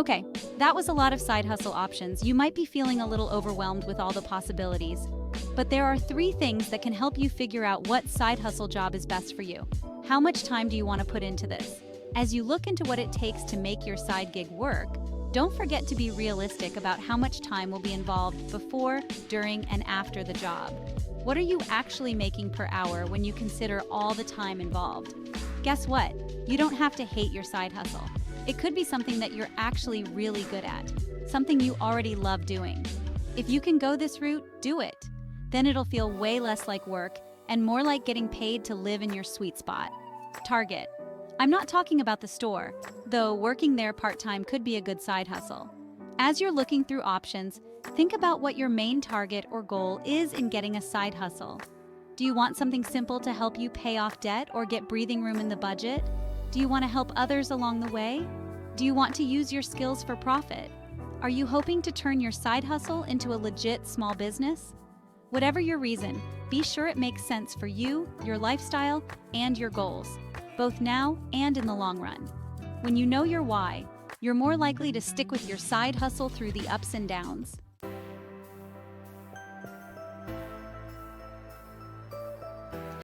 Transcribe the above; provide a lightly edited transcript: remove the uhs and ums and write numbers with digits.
Okay, that was a lot of side hustle options. You might be feeling a little overwhelmed with all the possibilities. But there are 3 things that can help you figure out what side hustle job is best for you. How much time do you want to put into this? As you look into what it takes to make your side gig work, don't forget to be realistic about how much time will be involved before, during, and after the job. What are you actually making per hour when you consider all the time involved? Guess what? You don't have to hate your side hustle. It could be something that you're actually really good at, something you already love doing. If you can go this route, do it. Then it'll feel way less like work and more like getting paid to live in your sweet spot. Target. I'm not talking about the store, though working there part-time could be a good side hustle. As you're looking through options, think about what your main target or goal is in getting a side hustle. Do you want something simple to help you pay off debt or get breathing room in the budget? Do you want to help others along the way? Do you want to use your skills for profit? Are you hoping to turn your side hustle into a legit small business? Whatever your reason, be sure it makes sense for you, your lifestyle, and your goals, both now and in the long run. When you know your why, you're more likely to stick with your side hustle through the ups and downs.